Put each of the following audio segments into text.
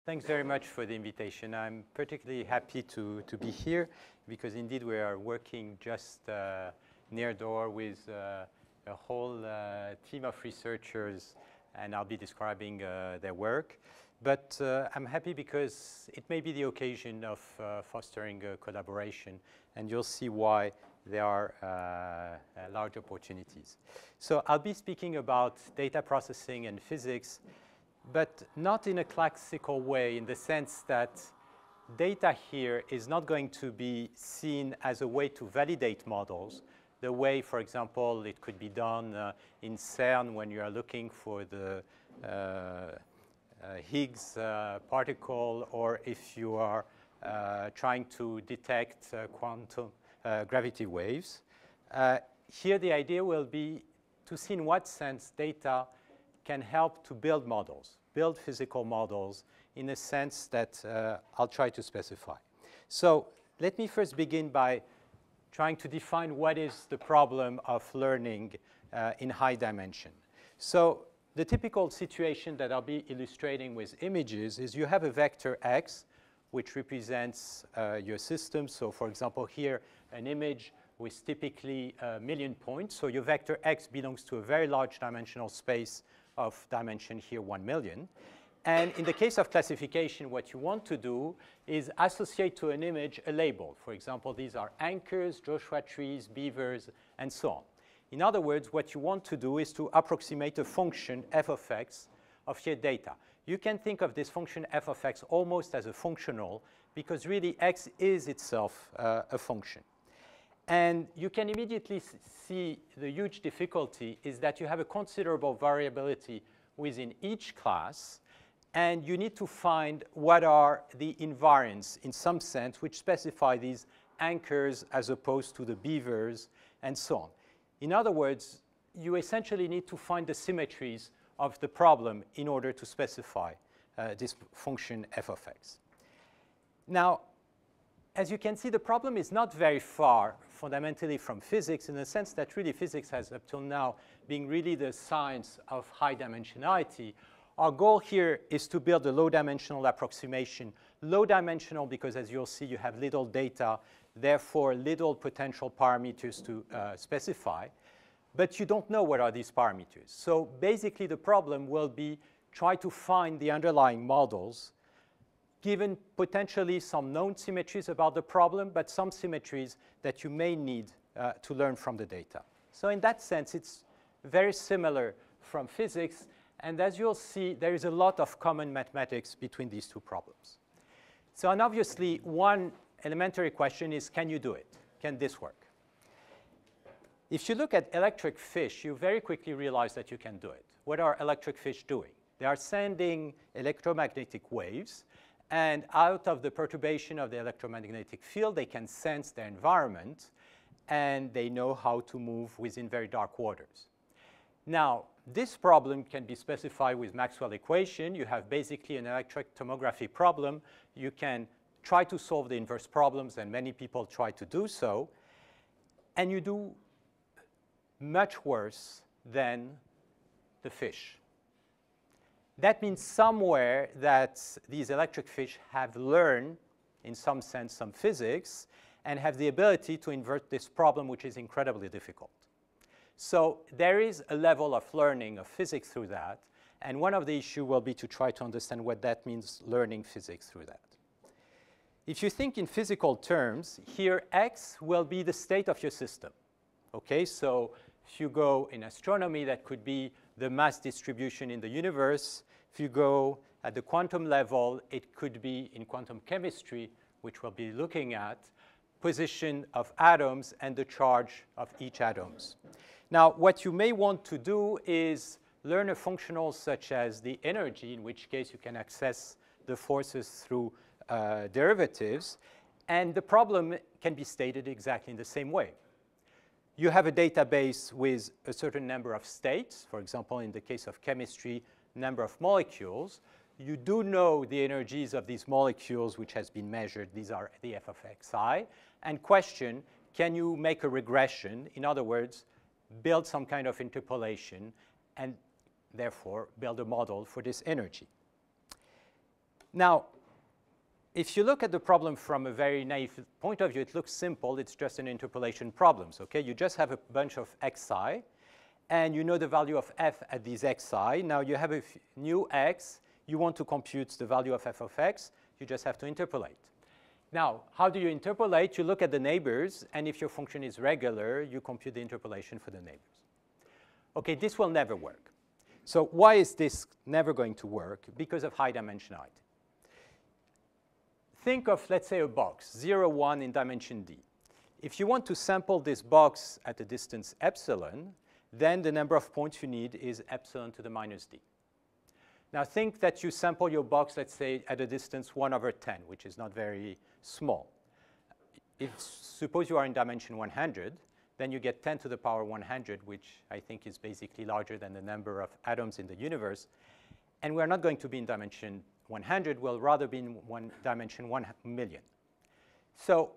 Thanks very much for the invitation. I'm particularly happy to be here because indeed we are working just near door with a whole team of researchers, and I'll be describing their work. But I'm happy because it may be the occasion of fostering a collaboration, and you'll see why there are large opportunities. So I'll be speaking about data processing and physics, but not in a classical way, in the sense that data here is not going to be seen as a way to validate models, the way, for example, it could be done in CERN when you are looking for the Higgs particle, or if you are trying to detect quantum gravity waves. Here the idea will be to see in what sense data can help to build models, build physical models in a sense that I'll try to specify. So let me first begin by trying to define what is the problem of learning in high dimension. So the typical situation that I'll be illustrating with images is you have a vector x, which represents your system. So for example, here, an image with typically a million points. So your vector x belongs to a very large dimensional space of dimension here 1 million. And in the case of classification, what you want to do is associate to an image a label. For example, these are anchors, Joshua trees, beavers, and so on. In other words, what you want to do is to approximate a function f of x of your data. You can think of this function f of x almost as a functional, because really x is itself a function. And you can immediately see the huge difficulty is that you have a considerable variability within each class, and you need to find what are the invariants, in some sense, which specify these anchors as opposed to the beavers, and so on. In other words, you essentially need to find the symmetries of the problem in order to specify this function f of x. Now, as you can see, the problem is not very far fundamentally from physics, in the sense that really physics has up till now been really the science of high dimensionality. Our goal here is to build a low-dimensional approximation. Low-dimensional because, as you'll see, you have little data, therefore little potential parameters to specify. But you don't know what are these parameters. So basically, the problem will be try to find the underlying models, given potentially some known symmetries about the problem, but some symmetries that you may need to learn from the data. So in that sense, it's very similar from physics. And as you'll see, there is a lot of common mathematics between these two problems. So and obviously, one elementary question is, can you do it? Can this work? If you look at electric fish, you very quickly realize that you can do it. What are electric fish doing? They are sending electromagnetic waves, and out of the perturbation of the electromagnetic field, they can sense their environment, and they know how to move within very dark waters. Now, this problem can be specified with Maxwell equation. You have basically an electric tomography problem. You can try to solve the inverse problems, and many people try to do so, and you do much worse than the fish. That means somewhere that these electric fish have learned, in some sense, some physics, and have the ability to invert this problem, which is incredibly difficult. So there is a level of learning of physics through that, and one of the issues will be to try to understand what that means, learning physics through that. If you think in physical terms, here x will be the state of your system. Okay, so if you go in astronomy, that could be the mass distribution in the universe. If you go at the quantum level, it could be in quantum chemistry, which we'll be looking at, position of atoms and the charge of each atoms. Now, what you may want to do is learn a functional such as the energy, in which case you can access the forces through derivatives, and the problem can be stated exactly in the same way. You have a database with a certain number of states, for example, in the case of chemistry, number of molecules. You do know the energies of these molecules, which has been measured. These are the f of xi. And question, can you make a regression? In other words, build some kind of interpolation and therefore, build a model for this energy. Now, if you look at the problem from a very naive point of view, it looks simple. It's just an interpolation problem. Okay? You just have a bunch of xi, and you know the value of f at these xi. Now, you have a new x. You want to compute the value of f of x. You just have to interpolate. Now, how do you interpolate? You look at the neighbors, and if your function is regular, you compute the interpolation for the neighbors. Okay, this will never work. So why is this never going to work? Because of high dimensionality. Think of, let's say, a box, 0, 1 in dimension d. If you want to sample this box at a distance epsilon, then the number of points you need is epsilon to the minus d. Now think that you sample your box, let's say, at a distance 1 over 10, which is not very small. Suppose you are in dimension 100, then you get 10 to the power 100, which I think is basically larger than the number of atoms in the universe. And we're not going to be in dimension 100, we'll rather be in dimension 1 million. So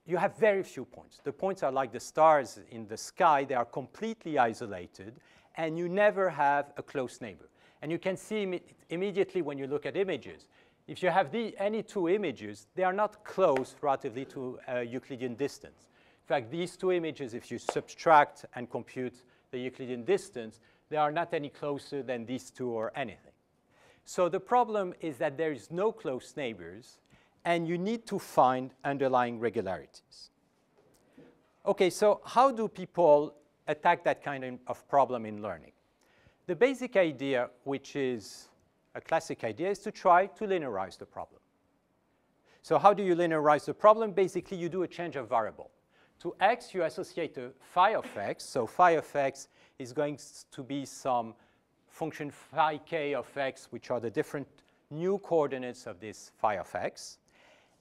you have very few points. The points are like the stars in the sky. They are completely isolated, and you never have a close neighbor. And you can see immediately when you look at images. If you have any two images, they are not close relatively to a Euclidean distance. In fact, these two images, if you subtract and compute the Euclidean distance, they are not any closer than these two or anything. So the problem is that there is no close neighbors, and you need to find underlying regularities. OK, so how do people attack that kind of problem in learning? The basic idea, which is a classic idea, is to try to linearize the problem. So how do you linearize the problem? Basically, you do a change of variable. To x, you associate a phi of x. So phi of x is going to be some function phi k of x, which are the different new coordinates of this phi of x.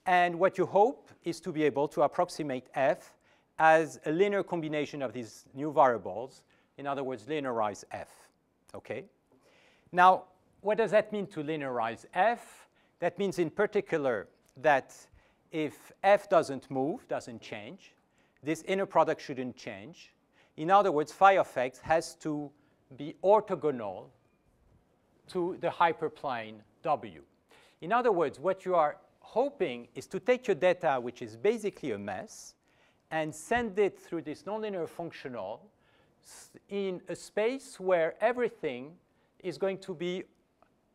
And what you hope is to be able to approximate f as a linear combination of these new variables. In other words, linearize f. Okay? Now, what does that mean to linearize f? That means in particular that if f doesn't move, doesn't change, this inner product shouldn't change. In other words, phi of x has to be orthogonal to the hyperplane W. In other words, what you are hoping is to take your data, which is basically a mess, and send it through this nonlinear functional in a space where everything is going to be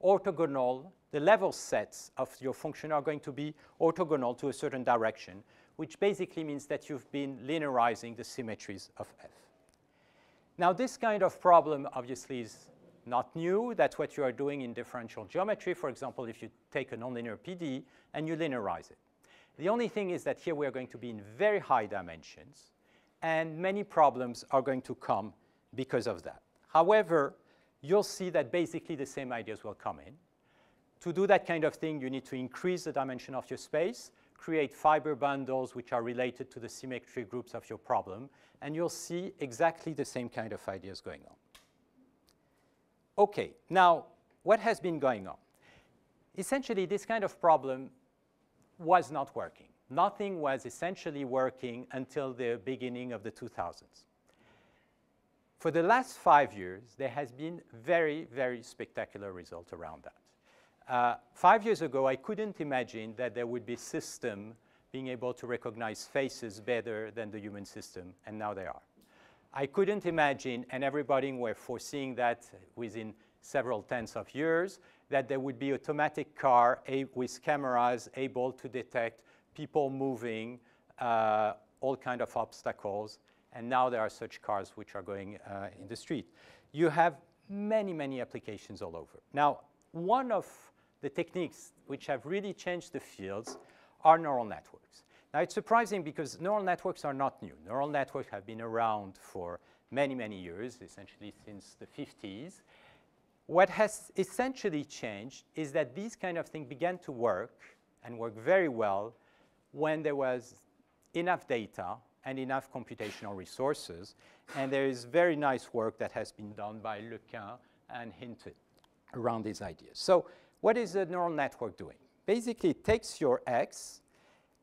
orthogonal. The level sets of your function are going to be orthogonal to a certain direction, which basically means that you've been linearizing the symmetries of f. Now, this kind of problem obviously is not new. That's what you are doing in differential geometry. For example, if you take a nonlinear PD and you linearize it. The only thing is that here we are going to be in very high dimensions, and many problems are going to come because of that. However, you'll see that basically the same ideas will come in. To do that kind of thing, you need to increase the dimension of your space, create fiber bundles which are related to the symmetry groups of your problem, and you'll see exactly the same kind of ideas going on. OK, now, what has been going on? Essentially, this kind of problem was not working. Nothing was essentially working until the beginning of the 2000s. For the last 5 years, there has been very, very spectacular results around that. 5 years ago, I couldn't imagine that there would be a system being able to recognize faces better than the human system, and now they are. I couldn't imagine, and everybody were foreseeing that within several tens of years, that there would be automatic car with cameras able to detect people moving, all kinds of obstacles, and now there are such cars which are going in the street. You have many, many applications all over. Now, one of the techniques which have really changed the fields are neural networks. Now, it's surprising because neural networks are not new. Neural networks have been around for many, many years, essentially since the 50s. What has essentially changed is that these kind of things began to work and work very well when there was enough data and enough computational resources. And there is very nice work that has been done by Lequin and Hinton around these ideas. So what is a neural network doing? Basically, it takes your x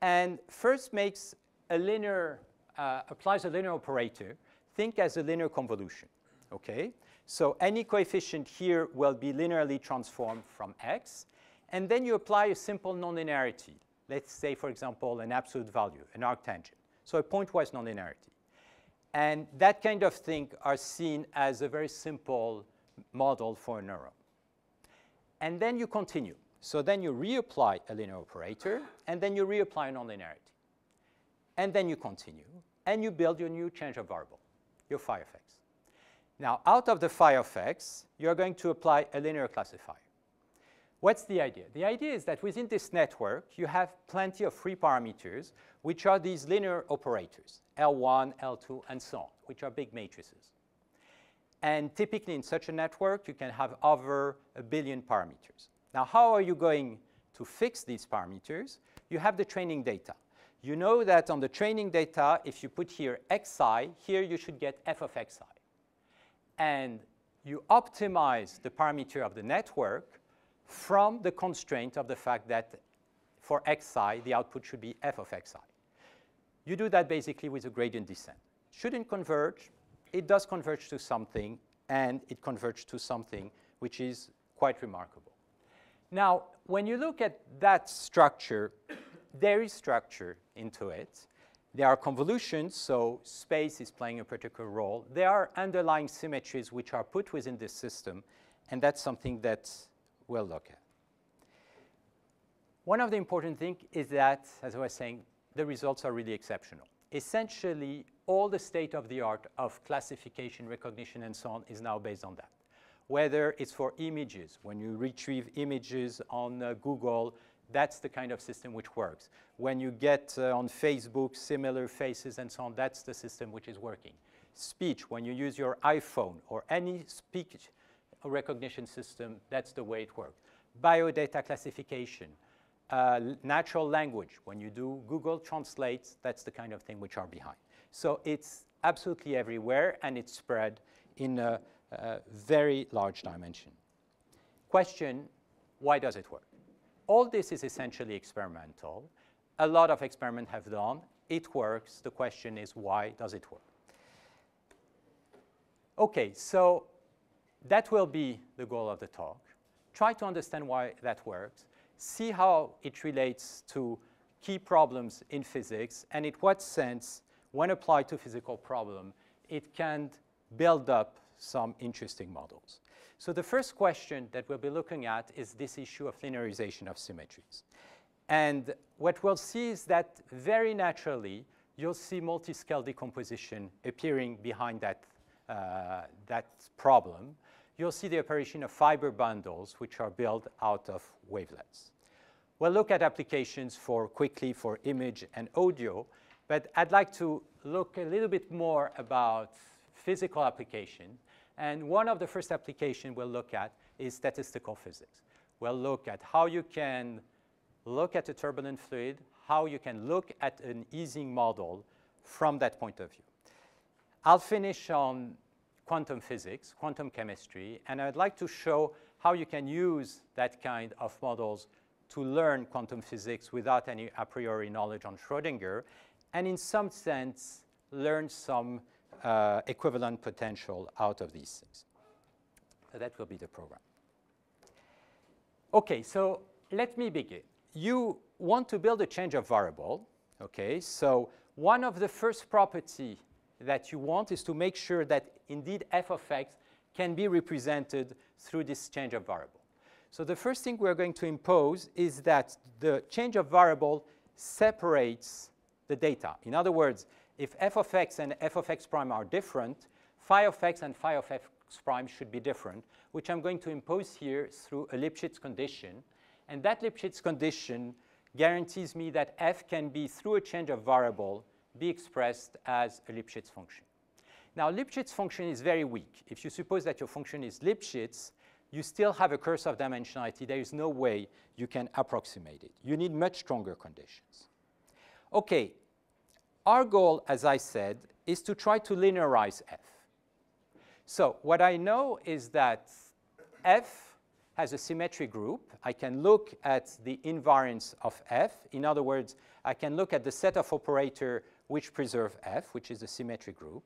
and first makes a linear, applies a linear operator. Think as a linear convolution. okay? So any coefficient here will be linearly transformed from x, and then you apply a simple nonlinearity. Let's say, for example, an absolute value, an arctangent. So a pointwise nonlinearity. And that kind of thing are seen as a very simple model for a neuron. And then you continue. So then you reapply a linear operator, and then you reapply a nonlinearity. And then you continue, and you build your new change of variable, your phi of x. Now, out of the phi of x, you're going to apply a linear classifier. What's the idea? The idea is that within this network, you have plenty of free parameters, which are these linear operators, L1, L2, and so on, which are big matrices. And typically, in such a network, you can have over 1 billion parameters. Now, how are you going to fix these parameters? You have the training data. You know that on the training data, if you put here xi, here you should get f of xi. And you optimize the parameter of the network from the constraint of the fact that for xi, the output should be f of xi. You do that basically with a gradient descent. Shouldn't converge. It does converge to something, and it converges to something which is quite remarkable. Now, when you look at that structure, there is structure into it. There are convolutions, so space is playing a particular role. There are underlying symmetries which are put within this system, and that's something that we'll look at. One of the important things is that, as I was saying, the results are really exceptional. Essentially, all the state-of-the-art of classification, recognition, and so on is now based on that. Whether it's for images, when you retrieve images on Google, that's the kind of system which works. When you get on Facebook similar faces and so on, that's the system which is working. Speech, when you use your iPhone or any speech recognition system, that's the way it works. Biodata classification, natural language, when you do Google Translate, that's the kind of thing which are behind. So it's absolutely everywhere, and it's spread in a very large dimension. Question, why does it work? All this is essentially experimental. A lot of experiments have done. It works. The question is, why does it work? OK, so that will be the goal of the talk. Try to understand why that works. See how it relates to key problems in physics, and in what sense, when applied to physical problem, it can build up some interesting models. So the first question that we'll be looking at is this issue of linearization of symmetries. And what we'll see is that very naturally, you'll see multiscale decomposition appearing behind that, that problem. You'll see the apparition of fiber bundles, which are built out of wavelets. We'll look at applications quickly for image and audio, but I'd like to look a little bit more about physical application. And one of the first applications we'll look at is statistical physics. We'll look at how you can look at a turbulent fluid, how you can look at an Ising model from that point of view. I'll finish on quantum physics, quantum chemistry, and I'd like to show how you can use that kind of models to learn quantum physics without any a priori knowledge on Schrödinger, and in some sense, learn some equivalent potential out of these things. So that will be the program. OK, so let me begin. You want to build a change of variable. OK, so one of the first property that you want is to make sure that indeed f of x can be represented through this change of variable. So the first thing we're going to impose is that the change of variable separates the data. In other words, if f of x and f of x prime are different, phi of x and phi of x prime should be different, which I'm going to impose here through a Lipschitz condition. And that Lipschitz condition guarantees me that f can be, through a change of variable, be expressed as a Lipschitz function. Now, Lipschitz function is very weak. If you suppose that your function is Lipschitz, you still have a curse of dimensionality. There is no way you can approximate it. You need much stronger conditions. OK, our goal, as I said, is to try to linearize f. So what I know is that f has a symmetry group. I can look at the invariants of f. In other words, I can look at the set of operators which preserve f, which is a symmetry group.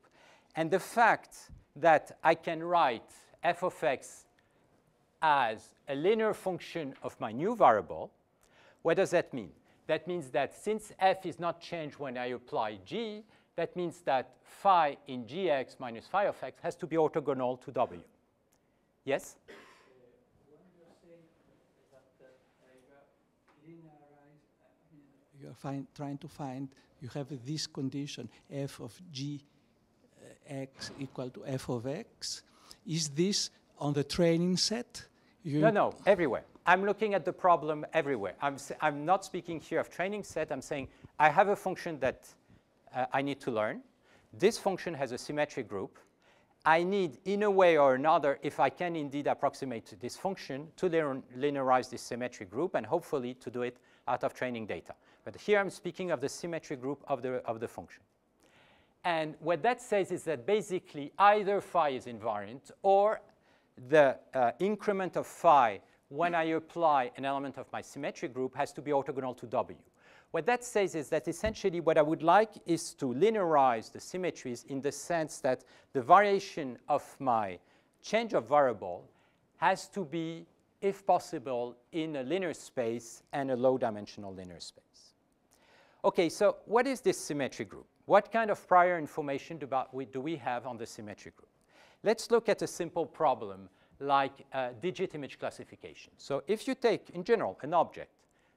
And the fact that I can write f of x as a linear function of my new variable, what does that mean? That means that since f is not changed when I apply g, that means that phi in gx minus phi of x has to be orthogonal to w. Yes? When you're saying that you linearize, you're trying to find, you have this condition, f of g x equal to f of x. Is this on the training set? No, everywhere. I'm looking at the problem everywhere. I'm not speaking here of training set. I'm saying I have a function that I need to learn. This function has a symmetric group. I need, in a way or another, if I can indeed approximate to this function, to linearize this symmetric group, and hopefully to do it out of training data. But here I'm speaking of the symmetric group of the function. And what that says is that basically either phi is invariant, or the increment of phi when I apply an element of my symmetric group has to be orthogonal to w. What that says is that essentially what I would like is to linearize the symmetries in the sense that the variation of my change of variable has to be, if possible, in a linear space and a low-dimensional linear space. OK, so what is this symmetric group? What kind of prior information do we have on the symmetric group? Let's look at a simple problem like digit image classification. So if you take, in general, an object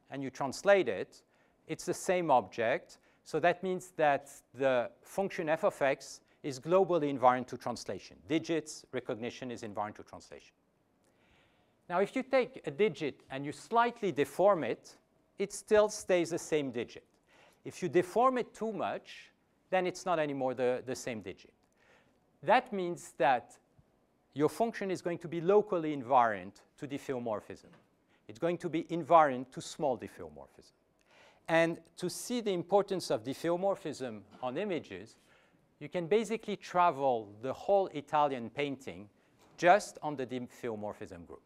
and you translate it, it's the same object. So that means that the function f of x is globally invariant to translation. Digits recognition is invariant to translation. Now, if you take a digit and you slightly deform it, it still stays the same digit. If you deform it too much, then it's not anymore the same digit. That means that your function is going to be locally invariant to diffeomorphism. It's going to be invariant to small diffeomorphism. And to see the importance of diffeomorphism on images, you can basically travel the whole Italian painting just on the diffeomorphism group.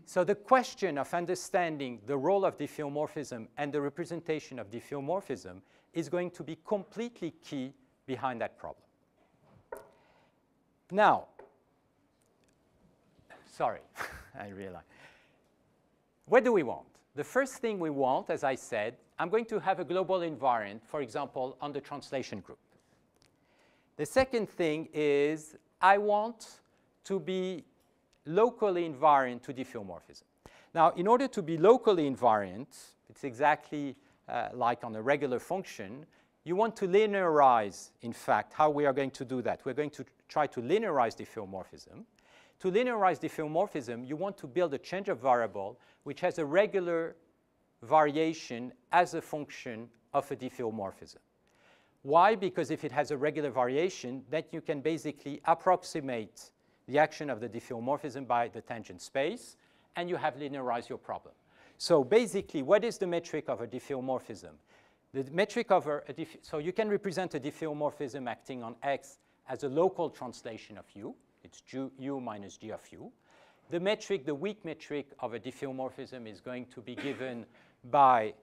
So the question of understanding the role of diffeomorphism and the representation of diffeomorphism is going to be completely key behind that problem. Now, sorry, I realize. What do we want? The first thing we want, as I said, I'm going to have a global invariant, for example, on the translation group. The second thing is I want to be locally invariant to diffeomorphism. Now, in order to be locally invariant, it's exactly like on a regular function, you want to linearize, in fact, how we are going to do that. We're going to try to linearize diffeomorphism. To linearize diffeomorphism, you want to build a change of variable which has a regular variation as a function of a diffeomorphism. Why? Because if it has a regular variation, then you can basically approximate the action of the diffeomorphism by the tangent space, and you have linearized your problem. So basically, what is the metric of a diffeomorphism? The metric of so you can represent a diffeomorphism acting on x as a local translation of u. It's u minus g of u. The metric, the weak metric of a diffeomorphism is going to be given by,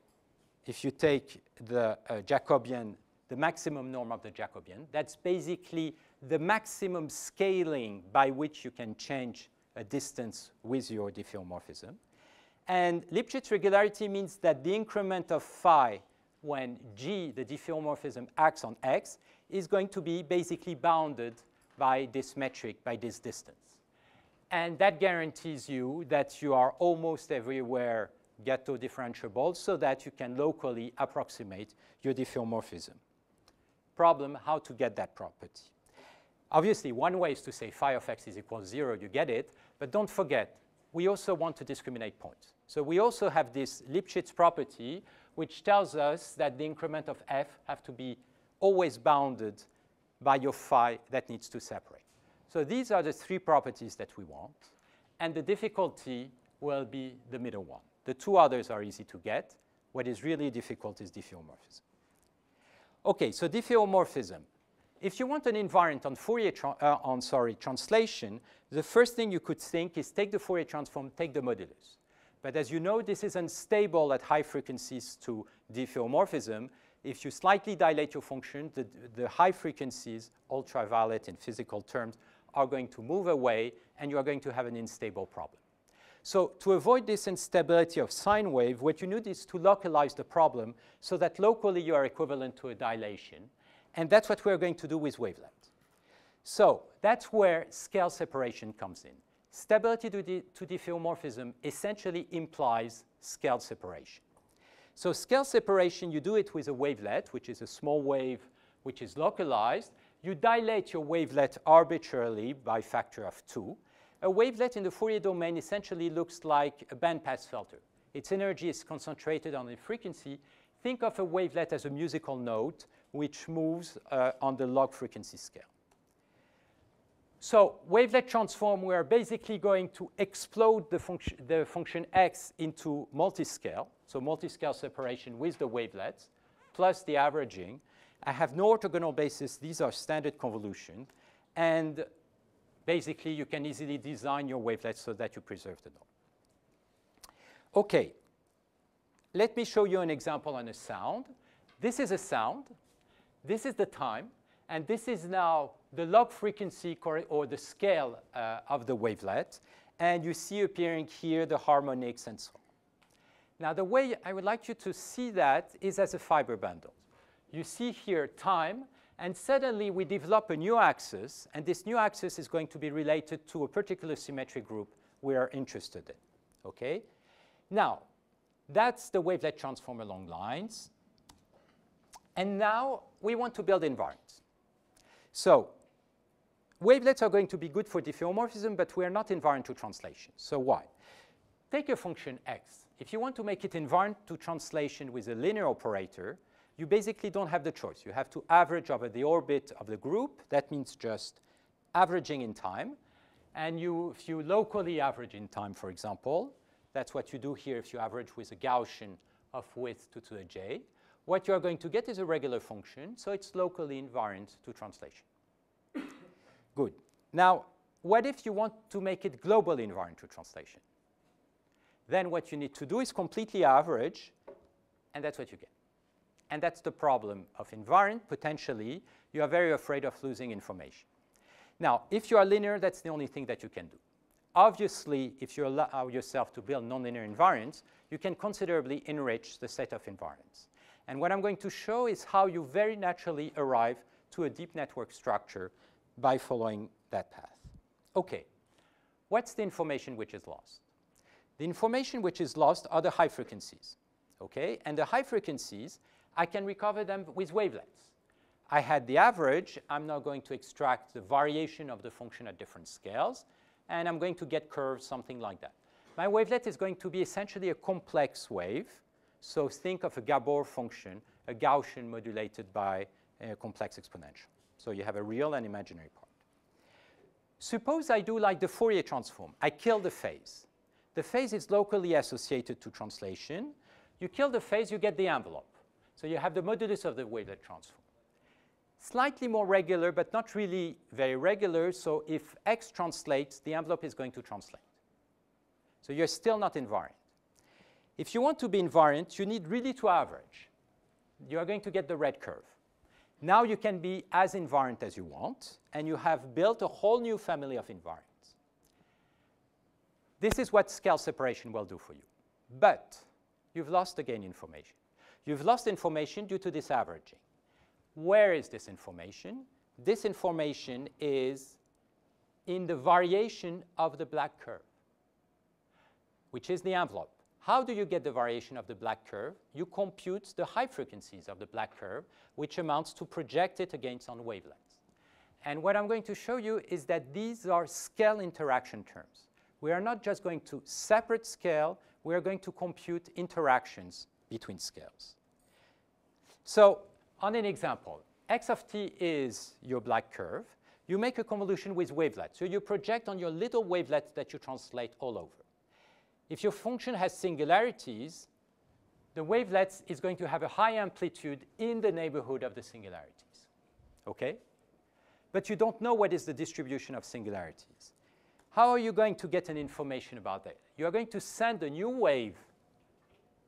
if you take the Jacobian, the maximum norm of the Jacobian. That's basically the maximum scaling by which you can change a distance with your diffeomorphism. And Lipschitz regularity means that the increment of phi when g, the diffeomorphism, acts on x, is going to be basically bounded by this metric, by this distance. And that guarantees you that you are almost everywhere Ghetto differentiable so that you can locally approximate your diffeomorphism. Problem, how to get that property. Obviously, one way is to say phi of x is equal to 0, you get it. But don't forget, we also want to discriminate points. So we also have this Lipschitz property, which tells us that the increment of f have to be always bounded by your phi that needs to separate. So these are the three properties that we want. And the difficulty will be the middle one. The two others are easy to get. What is really difficult is diffeomorphism. OK, so diffeomorphism. If you want an invariant on Fourier translation, the first thing you could think is take the Fourier transform, take the modulus. But as you know, this is unstable at high frequencies to diffeomorphism. if you slightly dilate your function, the high frequencies, ultraviolet in physical terms, are going to move away, and you are going to have an unstable problem. So to avoid this instability of sine wave, what you need is to localize the problem so that locally you are equivalent to a dilation. And that's what we're going to do with wavelets. So that's where scale separation comes in. Stability to diffeomorphism essentially implies scale separation. So scale separation, you do it with a wavelet, which is a small wave which is localized. You dilate your wavelet arbitrarily by a factor of 2. A wavelet in the Fourier domain essentially looks like a bandpass filter. Its energy is concentrated on the frequency. Think of a wavelet as a musical note which moves on the log frequency scale. So wavelet transform, we are basically going to explode the function x into multiscale. So multiscale separation with the wavelets plus the averaging. I have no orthogonal basis. These are standard convolution. And basically, you can easily design your wavelets so that you preserve the norm. OK. Let me show you an example on a sound. This is a sound. This is the time. And this is now the log frequency or the scale of the wavelet. And you see appearing here the harmonics and so on. Now, the way I would like you to see that is as a fiber bundle. You see here time. And suddenly, we develop a new axis. And this new axis is going to be related to a particular symmetric group we are interested in. OK? Now, that's the wavelet transform along lines. And now, we want to build invariants. So wavelets are going to be good for diffeomorphism, but we are not invariant to translation. So why? Take a function x. If you want to make it invariant to translation with a linear operator, you basically don't have the choice. You have to average over the orbit of the group. That means just averaging in time. And if you locally average in time, for example, that's what you do here if you average with a Gaussian of width 2 to the j. What you are going to get is a regular function, so it's locally invariant to translation. Good. Now, what if you want to make it globally invariant to translation? Then what you need to do is completely average, and that's what you get. And that's the problem of invariant. Potentially, you are very afraid of losing information. Now, if you are linear, that's the only thing that you can do. Obviously, if you allow yourself to build nonlinear invariants, you can considerably enrich the set of invariants. And what I'm going to show is how you very naturally arrive to a deep network structure by following that path. OK, what's the information which is lost? The information which is lost are the high frequencies. OK, and the high frequencies, I can recover them with wavelets. I had the average. I'm now going to extract the variation of the function at different scales. And I'm going to get curves, something like that. My wavelet is going to be essentially a complex wave. So think of a Gabor function, a Gaussian modulated by a complex exponential. So you have a real and imaginary part. Suppose I do like the Fourier transform. I kill the phase. The phase is locally associated to translation. You kill the phase, you get the envelope. So you have the modulus of the wavelet transform. Slightly more regular, but not really very regular. So if x translates, the envelope is going to translate. So you're still not invariant. If you want to be invariant, you need really to average. You are going to get the red curve. Now you can be as invariant as you want, and you have built a whole new family of invariants. This is what scale separation will do for you. But you've lost again information. You've lost information due to this averaging. Where is this information? This information is in the variation of the black curve, which is the envelope. How do you get the variation of the black curve? You compute the high frequencies of the black curve, which amounts to project it against on wavelets. And what I'm going to show you is that these are scale interaction terms. We are not just going to separate scale. We are going to compute interactions between scales. So on an example, x of t is your black curve. You make a convolution with wavelets. So you project on your little wavelet that you translate all over. If your function has singularities, the wavelets is going to have a high amplitude in the neighborhood of the singularities. OK? But you don't know what is the distribution of singularities. How are you going to get an information about that? You are going to send a new wave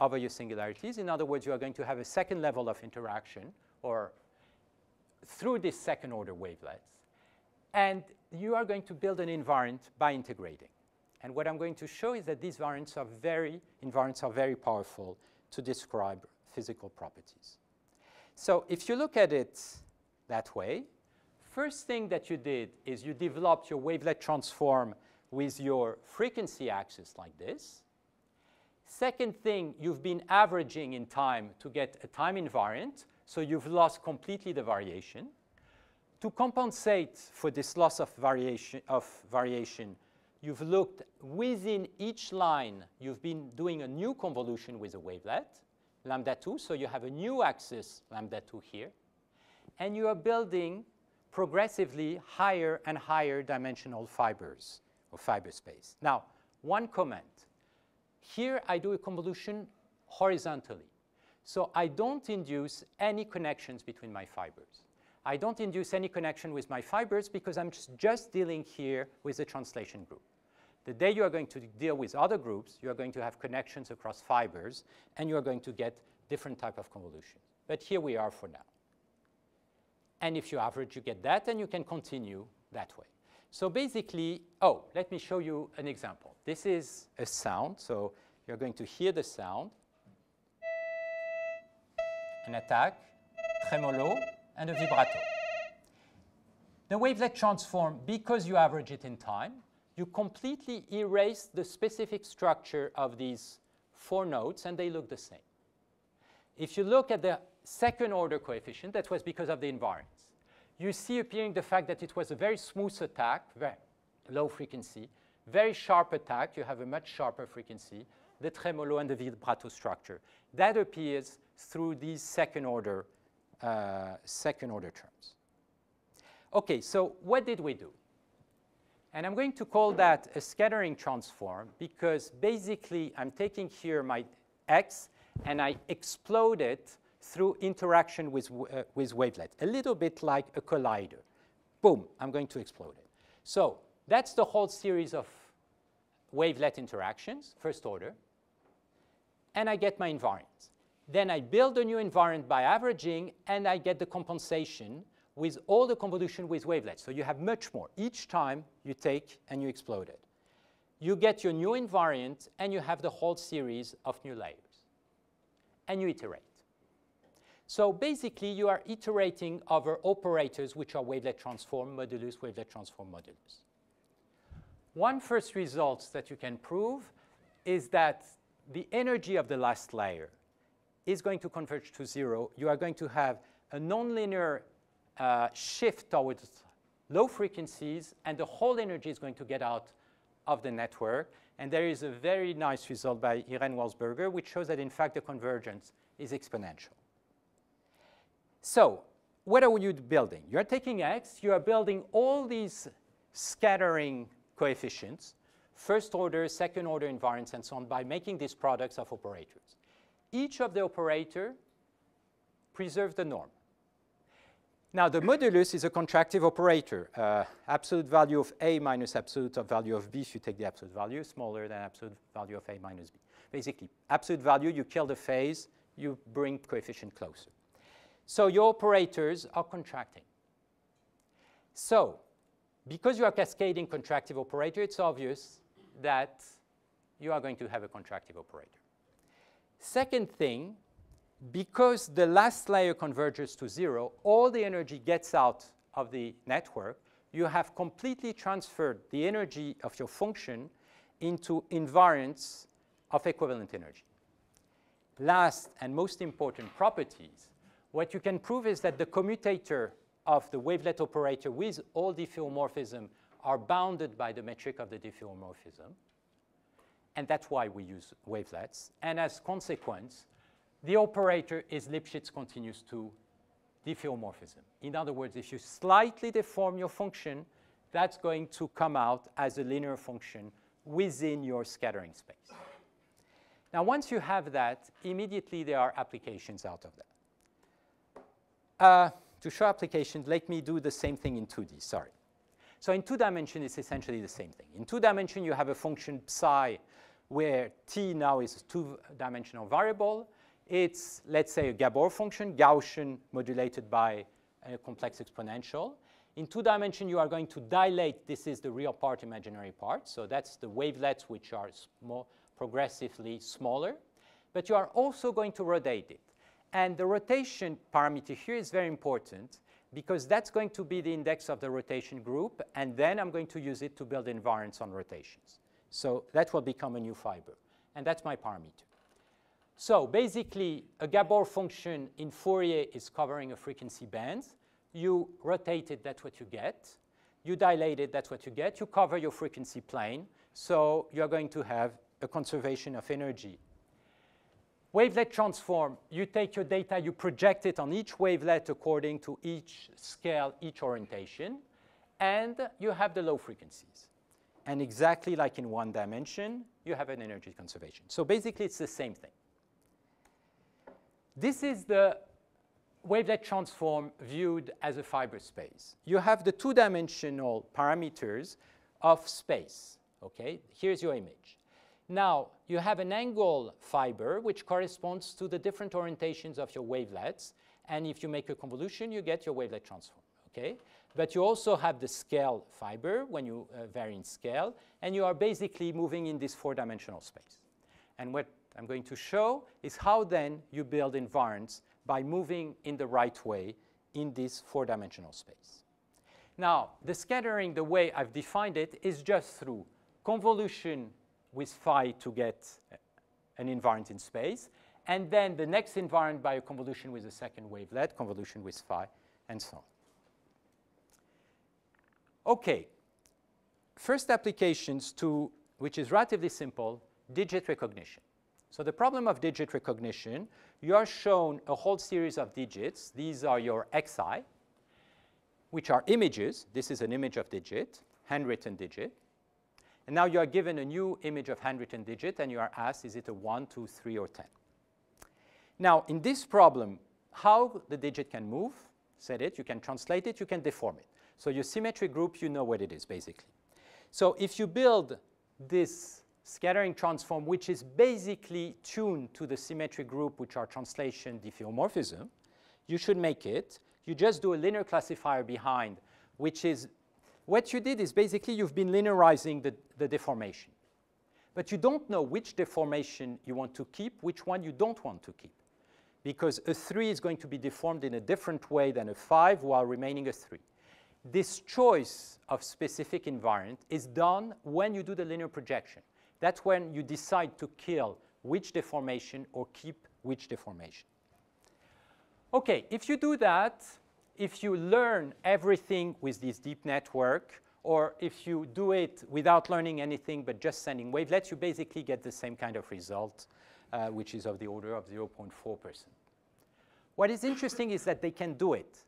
over your singularities. In other words, you are going to have a second level of interaction or through this second order wavelets. And you are going to build an invariant by integrating. And what I'm going to show is that these invariants are very powerful to describe physical properties. So if you look at it that way, first thing that you did is you developed your wavelet transform with your frequency axis like this. Second thing, you've been averaging in time to get a time invariant, so you've lost completely the variation. To compensate for this loss of variation, you've looked within each line, you've been doing a new convolution with a wavelet, lambda 2, so you have a new axis, lambda 2 here. And you are building progressively higher and higher dimensional fibers or fiber space. Now, one comment. Here I do a convolution horizontally. So I don't induce any connections between my fibers. I don't induce any connection with my fibers because I'm just dealing here with the translation group. The day you are going to deal with other groups, you are going to have connections across fibers, and you are going to get different type of convolutions. But here we are for now. And if you average, you get that, and you can continue that way. So basically, let me show you an example. This is a sound, so you're going to hear the sound, an attack, tremolo, and a vibrato. The wavelet transform, because you average it in time, you completely erase the specific structure of these 4 notes, and they look the same. If you look at the second order coefficient, that was because of the invariants. You see appearing the fact that it was a very smooth attack, very low frequency, very sharp attack, you have a much sharper frequency, the tremolo and the vibrato structure. That appears through these second order terms. Okay, so what did we do? And I'm going to call that a scattering transform because basically I'm taking here my x and I explode it through interaction with wavelet, a little bit like a collider. Boom, I'm going to explode it. So that's the whole series of wavelet interactions, first order, and I get my invariants. Then I build a new invariant by averaging, and I get the compensation with all the convolution with wavelets. So you have much more. Each time you take and you explode it. You get your new invariant, and you have the whole series of new layers. And you iterate. So basically, you are iterating over operators which are wavelet transform modulus, wavelet transform modulus. One first result that you can prove is that the energy of the last layer is going to converge to 0. You are going to have a nonlinear shift towards low frequencies, and the whole energy is going to get out of the network. And there is a very nice result by Irene Wolfsberger, which shows that, in fact, the convergence is exponential. So what are you building? You're taking x. You are building all these scattering coefficients, first order, second order invariants, and so on, by making these products of operators. Each of the operator preserves the norm. Now, the modulus is a contractive operator. Absolute value of A minus absolute value of B, if you take the absolute value, smaller than absolute value of A minus B. Basically, absolute value, you kill the phase, you bring coefficient closer. So your operators are contracting. So because you are cascading contractive operator, it's obvious that you are going to have a contractive operator. Second thing, because the last layer converges to 0, all the energy gets out of the network, you have completely transferred the energy of your function into invariants of equivalent energy. Last and most important properties, what you can prove is that the commutator of the wavelet operator with all diffeomorphism are bounded by the metric of the diffeomorphism. And that's why we use wavelets. And as consequence, the operator is Lipschitz continuous to diffeomorphism. In other words, if you slightly deform your function, that's going to come out as a linear function within your scattering space. Now, once you have that, immediately there are applications out of that. To show applications, let me do the same thing in 2D, sorry. So in 2 dimensions, it's essentially the same thing. In 2 dimensions, you have a function psi where t now is a two-dimensional variable. It's, let's say, a Gabor function, Gaussian modulated by a complex exponential. In 2 dimensions, you are going to dilate. This is the real part, imaginary part. So that's the wavelets, which are progressively smaller. But you are also going to rotate it. And the rotation parameter here is very important, because that's going to be the index of the rotation group. And then I'm going to use it to build invariants on rotations. So that will become a new fiber. And that's my parameter. So basically, a Gabor function in Fourier is covering a frequency band. You rotate it, that's what you get. You dilate it, that's what you get. You cover your frequency plane. So you're going to have a conservation of energy. Wavelet transform, you take your data, you project it on each wavelet according to each scale, each orientation, and you have the low frequencies. And exactly like in 1 dimension, you have an energy conservation. So basically, it's the same thing. This is the wavelet transform viewed as a fiber space. You have the 2-dimensional parameters of space. Okay? Here's your image. Now, you have an angle fiber, which corresponds to the different orientations of your wavelets. And if you make a convolution, you get your wavelet transform. Okay? But you also have the scale fiber when you vary in scale. And you are basically moving in this 4-dimensional space. And what I'm going to show is how then you build invariants by moving in the right way in this 4-dimensional space. Now, the scattering, the way I've defined it, is just through convolution with phi to get an invariant in space, and then the next invariant by a convolution with a second wavelet, convolution with phi, and so on. OK. First applications to, which is relatively simple, digit recognition. So the problem of digit recognition, you are shown a whole series of digits. These are your xi, which are images. This is an image of digit, handwritten digit. And now you are given a new image of handwritten digit, and you are asked, is it a 1, 2, 3, or 10? Now, in this problem, how the digit can move, said it, you can translate it, you can deform it. So your symmetric group, you know what it is, basically. So if you build this scattering transform, which is basically tuned to the symmetric group, which are translation diffeomorphism, you should make it. You just do a linear classifier behind, which is what you did is basically you've been linearizing the deformation. But you don't know which deformation you want to keep, which one you don't want to keep. Because a 3 is going to be deformed in a different way than a 5 while remaining a 3. This choice of specific invariant is done when you do the linear projection. That's when you decide to kill which deformation or keep which deformation. OK, if you do that, if you learn everything with this deep network, or if you do it without learning anything but just sending wavelets, you basically get the same kind of result, which is of the order of 0.4%. What is interesting is that they can do it.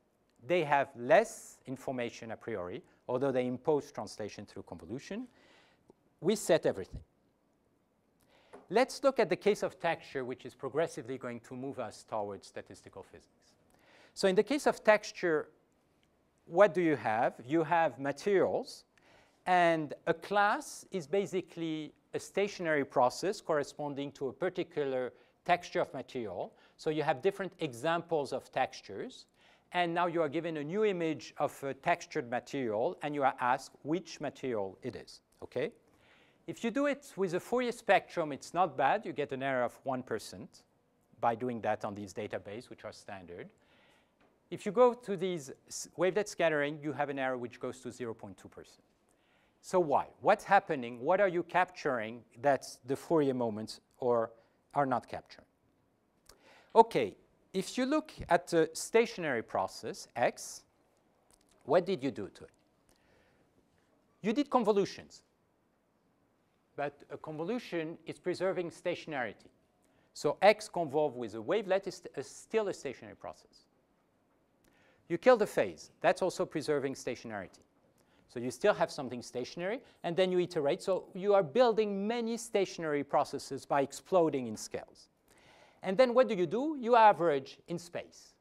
They have less information a priori, although they impose translation through convolution. We set everything. Let's look at the case of texture, which is progressively going to move us towards statistical physics. So in the case of texture, what do you have? You have materials, and a class is basically a stationary process corresponding to a particular texture of material. So you have different examples of textures, and now you are given a new image of a textured material, and you are asked which material it is. Okay? If you do it with a Fourier spectrum, it's not bad. You get an error of 1% by doing that on these databases, which are standard. If you go to these wavelet scattering, you have an error which goes to 0.2%. So why? What's happening? What are you capturing that the Fourier moments are not capturing? OK, if you look at the stationary process, X, what did you do to it? You did convolutions. But a convolution is preserving stationarity. So X convolved with a wavelet is still a stationary process. You kill the phase. That's also preserving stationarity. So you still have something stationary, and then you iterate. So you are building many stationary processes by exploding in scales. And then what do? You average in space.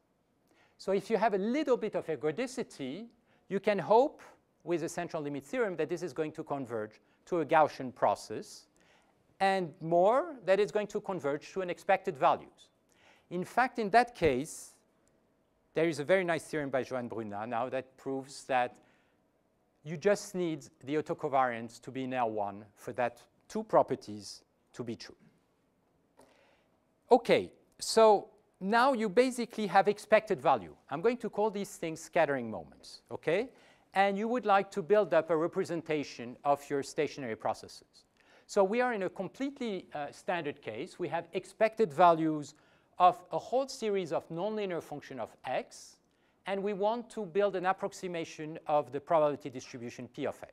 So if you have a little bit of ergodicity, you can hope with the central limit theorem that this is going to converge to a Gaussian process. and more, that it's going to converge to an expected values. In fact, in that case, there is a very nice theorem by Johan Bruna now that proves that you just need the autocovariance to be in L1 for that two properties to be true. OK, so now you basically have expected value. I'm going to call these things scattering moments, OK? And you would like to build up a representation of your stationary processes. So we are in a completely standard case. We have expected values of a whole series of nonlinear function of x, and we want to build an approximation of the probability distribution p of x.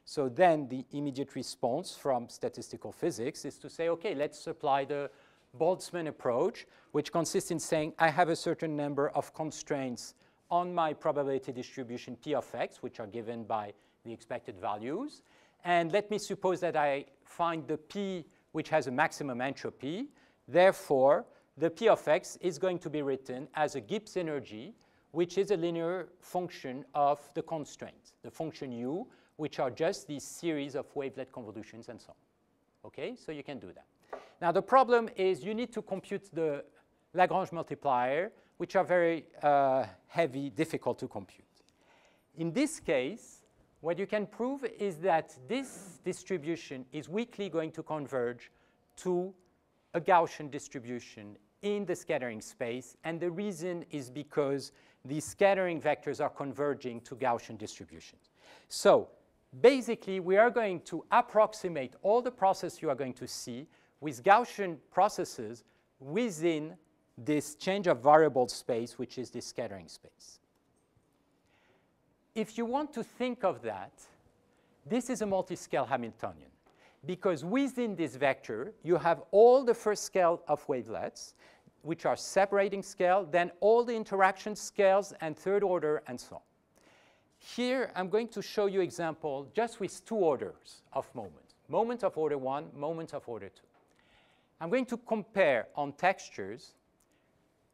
So then the immediate response from statistical physics is to say, OK, let's apply the Boltzmann approach, which consists in saying I have a certain number of constraints on my probability distribution p of x, which are given by the expected values. And let me suppose that I find the p which has a maximum entropy. Therefore, the p of x is going to be written as a Gibbs energy, which is a linear function of the constraint, the function u, which are just these series of wavelet convolutions and so on. OK, so you can do that. Now, the problem is you need to compute the Lagrange multiplier, which are very heavy, difficult to compute. In this case, what you can prove is that this distribution is weakly going to converge to a Gaussian distribution in the scattering space. And the reason is because these scattering vectors are converging to Gaussian distributions. So basically, we are going to approximate all the processes you are going to see with Gaussian processes within this change of variable space, which is this scattering space. If you want to think of that, this is a multiscale Hamiltonian, because within this vector, you have all the first scale of wavelets, which are separating scale, then all the interaction scales and third order, and so on. Here, I'm going to show you example just with two orders of moment, moment of order 1, moment of order 2. I'm going to compare on textures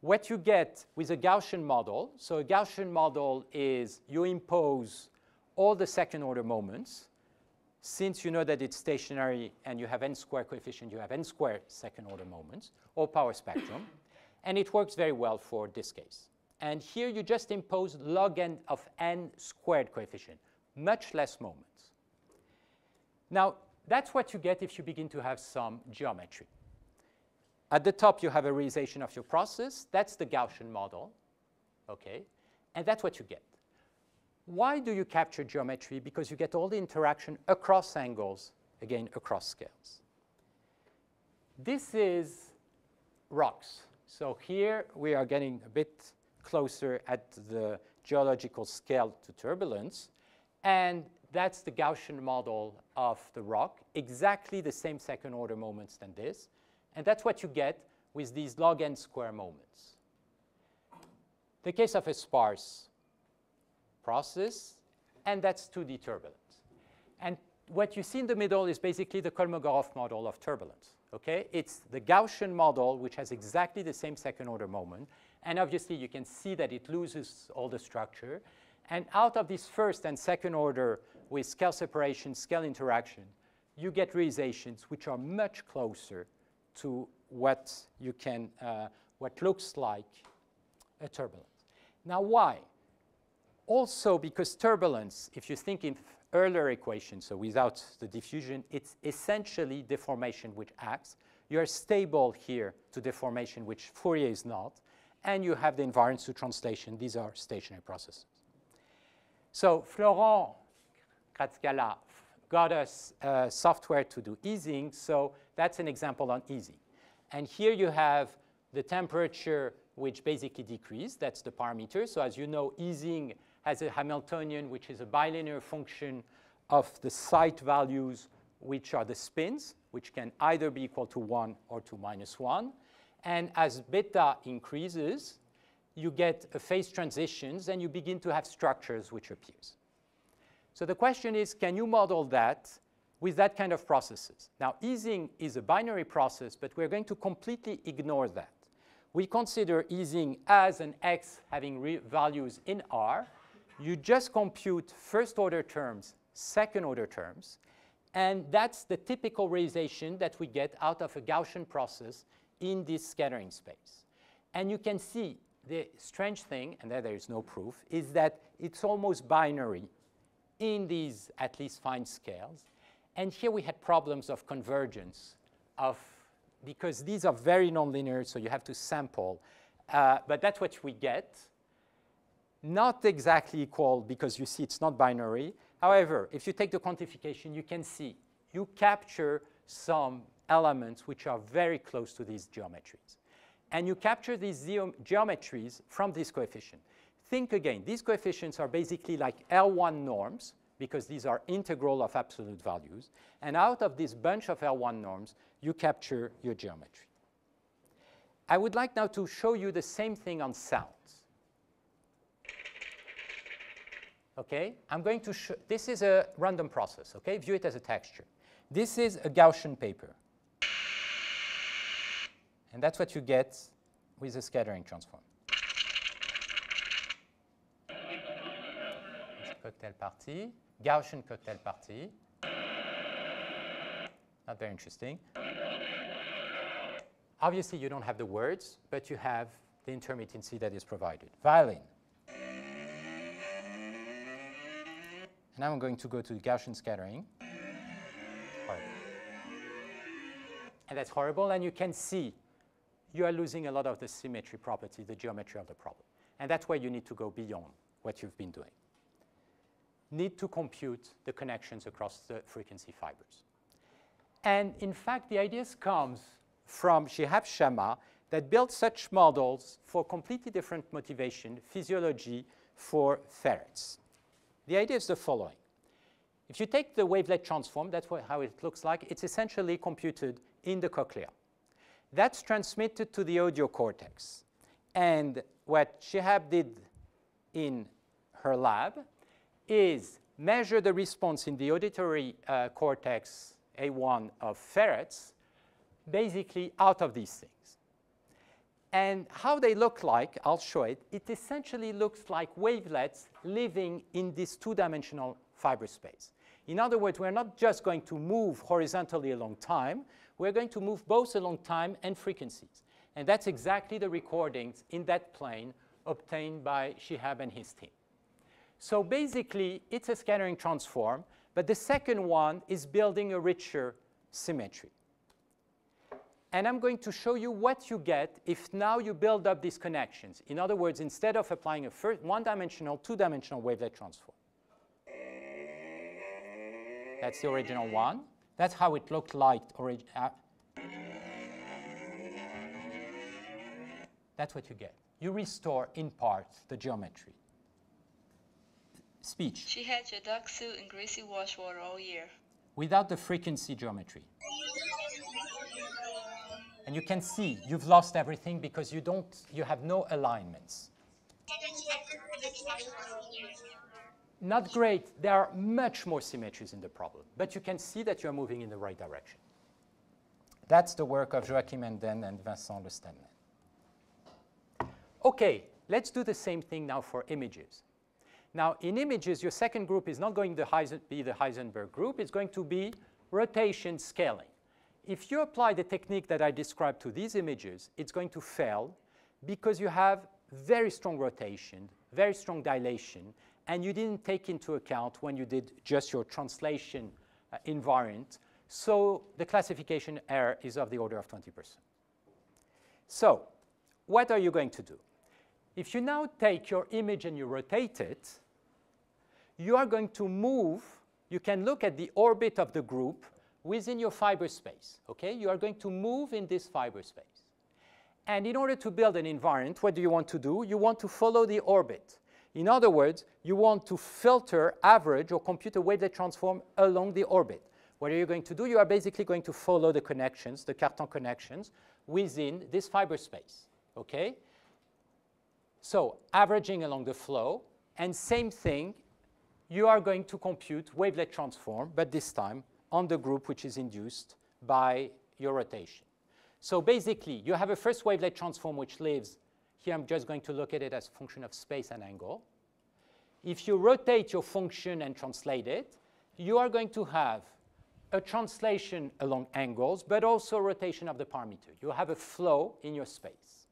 what you get with a Gaussian model. So a Gaussian model is you impose all the second order moments. Since you know that it's stationary and you have n square coefficient, you have n square second order moments, or power spectrum. And it works very well for this case. And here you just impose log n of n squared coefficient, much less moments. Now, that's what you get if you begin to have some geometry. At the top, you have a realization of your process. That's the Gaussian model, OK? And that's what you get. Why do you capture geometry? Because you get all the interaction across angles, again, across scales. This is rocks. So here, we are getting a bit closer at the geological scale to turbulence. And that's the Gaussian model of the rock, exactly the same second order moments than this. And that's what you get with these log n square moments. The case of a sparse process, and that's 2D turbulence. And what you see in the middle is basically the Kolmogorov model of turbulence. Okay? It's the Gaussian model, which has exactly the same second order moment. And obviously, you can see that it loses all the structure. And out of this first and second order with scale separation, scale interaction, you get realizations which are much closer to what you can, what looks like a turbulence. Now, why? Also, because turbulence, if you think in Euler equations, so without the diffusion, it's essentially deformation which acts. You are stable here to deformation, which Fourier is not. And you have the invariants to translation. These are stationary processes. So Florent Kratzkala got us software to do Ising. So that's an example on Ising. And here you have the temperature, which basically decreased. That's the parameter. So as you know, Ising has a Hamiltonian, which is a bilinear function of the site values, which are the spins, which can either be equal to 1 or to -1. And as beta increases, you get a phase transitions, and you begin to have structures which appears. So the question is, can you model that with that kind of processes? Now, Ising is a binary process, but we're going to completely ignore that. We consider Ising as an x having values in R. You just compute first-order terms, second-order terms, And that's the typical realization that we get out of a Gaussian process in this scattering space. And you can see the strange thing, and there is no proof, is that it's almost binary in these at least fine scales. And here we had problems of convergence because these are very nonlinear, so you have to sample. But that's what we get. Not exactly equal because you see it's not binary. However, if you take the quantification, you can see you capture some elements which are very close to these geometries. And you capture these geometries from this coefficient. Think again, these coefficients are basically like L1 norms because these are integral of absolute values. And out of this bunch of L1 norms, you capture your geometry. I would like now to show you the same thing on sounds. Okay, I'm going to show, this is a random process, okay? View it as a texture. This is a Gaussian paper. And that's what you get with a scattering transform. It's a cocktail party, Gaussian cocktail party. Not very interesting. Obviously, you don't have the words, but you have the intermittency that is provided. Violin. And now I'm going to go to Gaussian scattering. Horrible. And that's horrible, and you can see you are losing a lot of the symmetry property, the geometry of the problem. And that's where you need to go beyond what you've been doing. Need to compute the connections across the frequency fibers. And in fact, the ideas comes from Shihab Sharma that built such models for completely different motivation, physiology for ferrets. The idea is the following. If you take the wavelet transform, that's how it looks like. It's essentially computed in the cochlea. That's transmitted to the audio cortex. And what Shihab did in her lab is measure the response in the auditory cortex A1 of ferrets, basically out of these things. And how they look like, I'll show it. It essentially looks like wavelets living in this two-dimensional fiber space. In other words, we're not just going to move horizontally along time. We're going to move both along time and frequencies. And that's exactly the recordings in that plane obtained by Shihab and his team. So basically, it's a scattering transform, but the second one is building a richer symmetry. And I'm going to show you what you get if now you build up these connections. In other words, instead of applying a one-dimensional, two-dimensional wavelet transform. That's the original one. That's how it looked like. That's what you get. You restore, in part, the geometry. Speech. She had your duck suit and greasy wash water all year. Without the frequency geometry. And you can see you've lost everything because you have no alignments. Not great. There are much more symmetries in the problem, but you can see that you're moving in the right direction. That's the work of Joachim Enden and Vincent Le Stenman. Okay, let's do the same thing now for images. Now, in images, your second group is not going to be the Heisenberg group. It's going to be rotation scaling. If you apply the technique that I described to these images, it's going to fail because you have very strong rotation, very strong dilation, and you didn't take into account when you did just your translation invariant. So the classification error is of the order of 20%. So what are you going to do? If you now take your image and you rotate it, you are going to move. You can look at the orbit of the group within your fiber space. Okay? You are going to move in this fiber space. And in order to build an invariant, what do you want to do? You want to follow the orbit. In other words, you want to filter, average, or compute a wavelet transform along the orbit. What are you going to do? You are basically going to follow the connections, the Cartan connections, within this fiber space. Okay? So averaging along the flow, and same thing, you are going to compute wavelet transform, but this time on the group which is induced by your rotation. So basically, you have a first wavelet transform which lives. Here I'm just going to look at it as a function of space and angle. If you rotate your function and translate it, you are going to have a translation along angles, but also rotation of the parameter. You have a flow in your space.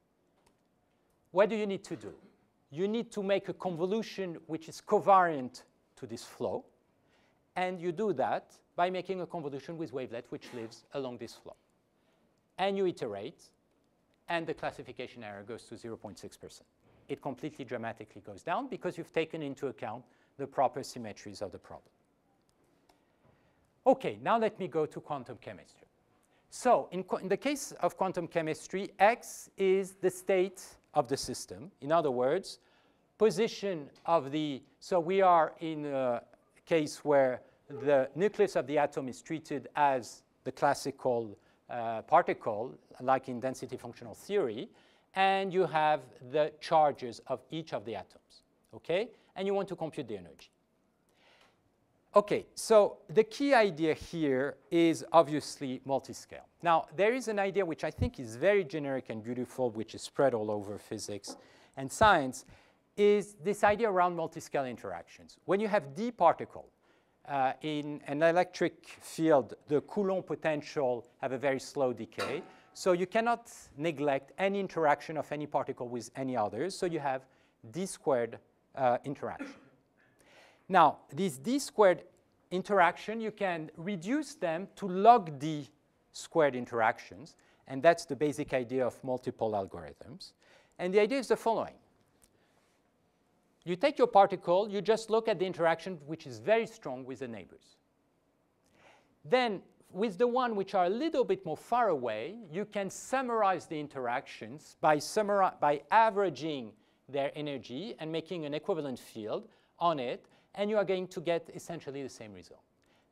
What do you need to do? You need to make a convolution which is covariant to this flow. And you do that by making a convolution with wavelet which lives along this flow. And you iterate, and the classification error goes to 0.6%. It completely dramatically goes down because you've taken into account the proper symmetries of the problem. OK, now let me go to quantum chemistry. So in the case of quantum chemistry, X is the state of the system. In other words, position of the, so we are in a case where the nucleus of the atom is treated as the classical particle, like in density functional theory, and you have the charges of each of the atoms, okay? And you want to compute the energy. Okay, so the key idea here is obviously multiscale. Now, there is an idea which I think is very generic and beautiful, which is spread all over physics and science, is this idea around multiscale interactions. When you have d particle in an electric field, the Coulomb potential have a very slow decay. So you cannot neglect any interaction of any particle with any others. So you have d squared interaction. Now, this d squared interaction, you can reduce them to log d squared interactions. And that's the basic idea of multiple algorithms. And the idea is the following. You take your particle, you just look at the interaction which is very strong with the neighbors. Then, with the one which are a little bit more far away, you can summarize the interactions by averaging their energy and making an equivalent field on it, and you are going to get essentially the same result.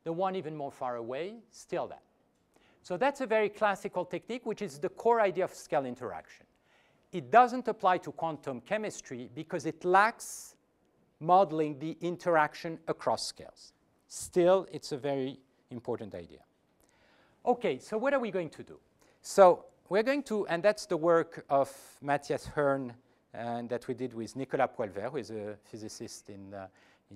The one even more far away, still that. So that's a very classical technique, which is the core idea of scale interaction. It doesn't apply to quantum chemistry because it lacks modeling the interaction across scales. Still, it's a very important idea. OK, so what are we going to do? So we're going to, and that's the work of Matthias Hearn and that we did with Nicolas Poelver, who is a physicist in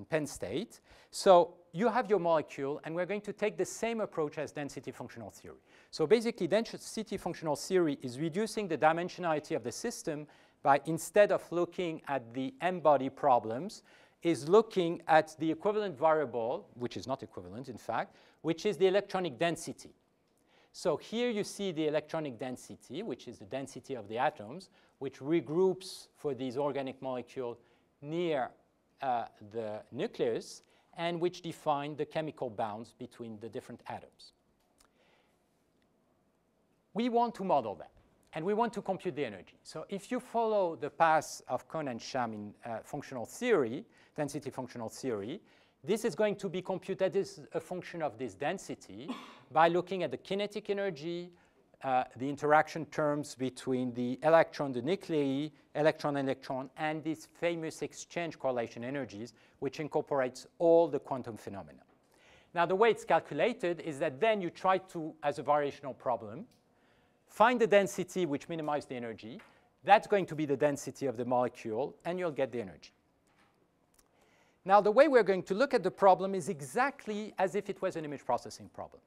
Penn State. So you have your molecule, and we're going to take the same approach as density functional theory. So basically, density functional theory is reducing the dimensionality of the system by, instead of looking at the m-body problems, is looking at the equivalent variable, which is not equivalent, in fact, which is the electronic density. So here you see the electronic density, which is the density of the atoms, which regroups for these organic molecules near the nucleus, and which define the chemical bounds between the different atoms. We want to model that, and we want to compute the energy. So if you follow the path of Kohn and Sham in functional theory, density functional theory, this is going to be computed as a function of this density by looking at the kinetic energy, the interaction terms between the electron, the nuclei, electron, and these famous exchange correlation energies, which incorporates all the quantum phenomena. Now, the way it's calculated is that then you try to, as a variational problem, find the density which minimizes the energy. That's going to be the density of the molecule, and you'll get the energy. Now, the way we're going to look at the problem is exactly as if it was an image processing problem.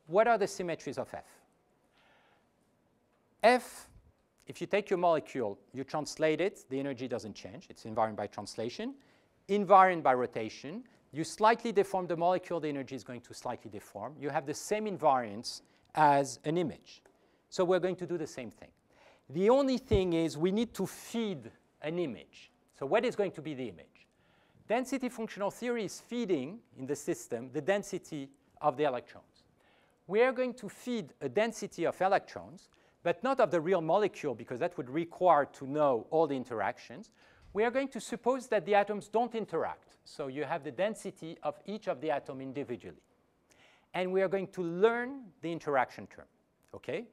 What are the symmetries of F? F, if you take your molecule, you translate it, the energy doesn't change. It's invariant by translation. Invariant by rotation. You slightly deform the molecule, the energy is going to slightly deform. You have the same invariance as an image. So we're going to do the same thing. The only thing is we need to feed an image. So what is going to be the image? Density functional theory is feeding in the system the density of the electrons. We are going to feed a density of electrons, but not of the real molecule, because that would require to know all the interactions. We are going to suppose that the atoms don't interact. So you have the density of each of the atoms individually. And we are going to learn the interaction term. OK?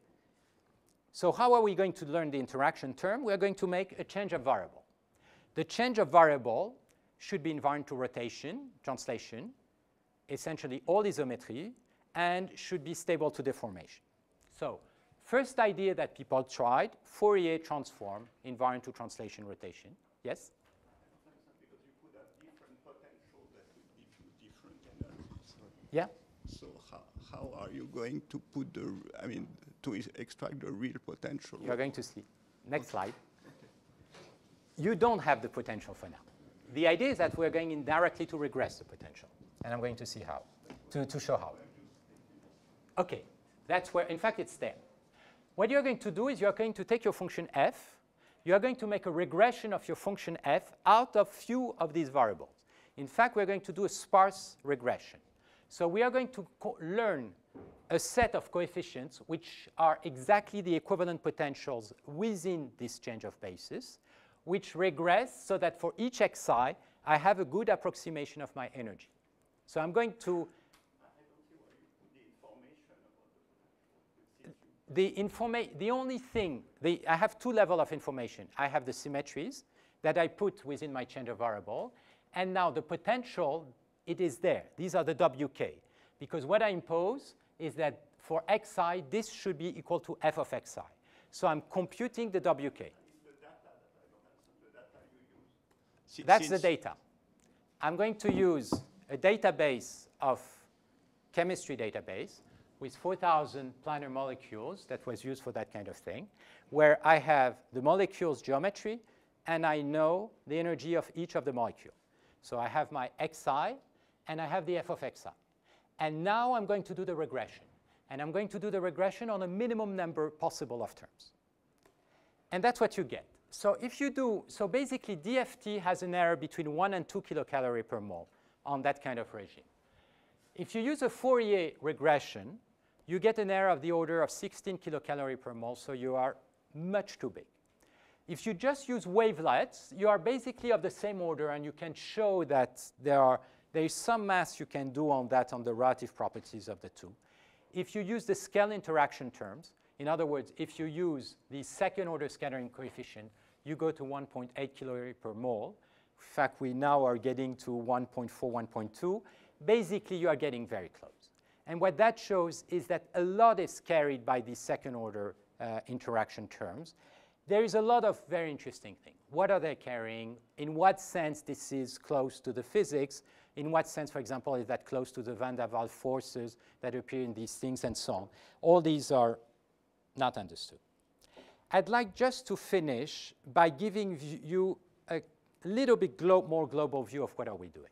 So how are we going to learn the interaction term? We are going to make a change of variable. The change of variable should be invariant to rotation, translation, essentially all isometry, and should be stable to deformation. So first idea that people tried, Fourier transform, invariant to translation, rotation. Yes? Because you could have different potentials that would give you different energies. Yeah. So how are you going to put the, I mean, to extract the real potential? You're going to see. Next slide. You don't have the potential for now. The idea is that we're going in directly to regress the potential. And I'm going to see how, to show how. OK, that's where, in fact, it's there. What you're going to do is you're going to take your function f. You're going to make a regression of your function f out of few of these variables. In fact, we're going to do a sparse regression. So we are going to learn a set of coefficients which are exactly the equivalent potentials within this change of basis, which regress so that for each xi, I have a good approximation of my energy. So I'm going to... The only thing, I have two levels of information. I have the symmetries that I put within my change of variable. And now the potential, it is there. These are the WK. Because what I impose is that for xi, this should be equal to f of xi. So I'm computing the WK. That's the data. I'm going to use a database of chemistry database with 4,000 planar molecules that was used for that kind of thing, where I have the molecule's geometry, and I know the energy of each of the molecules. So I have my xi, and I have the f of xi. And now I'm going to do the regression. And I'm going to do the regression on a minimum number possible of terms. And that's what you get. So if you do, so basically DFT has an error between 1 and 2 kilocalorie per mole on that kind of regime. If you use a Fourier regression, you get an error of the order of 16 kilocalorie per mole, so you are much too big. If you just use wavelets, you are basically of the same order, and you can show that there is some math you can do on that on the relative properties of the two. If you use the scale interaction terms, in other words, if you use the second order scattering coefficient, you go to 1.8 kilocalorie per mole. In fact, we now are getting to 1.4, 1.2. Basically, you are getting very close. And what that shows is that a lot is carried by these second order interaction terms. There is a lot of very interesting things. What are they carrying? In what sense this is close to the physics? In what sense, for example, is that close to the van der Waals forces that appear in these things and so on? All these are not understood. I'd like just to finish by giving you a little bit more global view of what are we doing.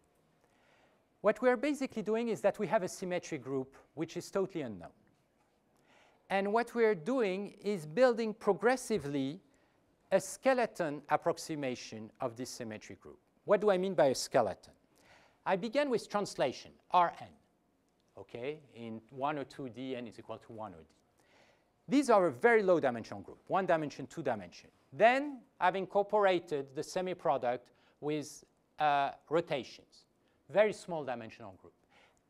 What we're basically doing is that we have a symmetry group which is totally unknown. And what we're doing is building progressively a skeleton approximation of this symmetry group. What do I mean by a skeleton? I began with translation, Rn, okay? In 1 or 2D, n is equal to 1 or d. These are a very low dimensional group, 1 dimension, 2 dimension. Then I've incorporated the semi-product with rotations, very small dimensional group.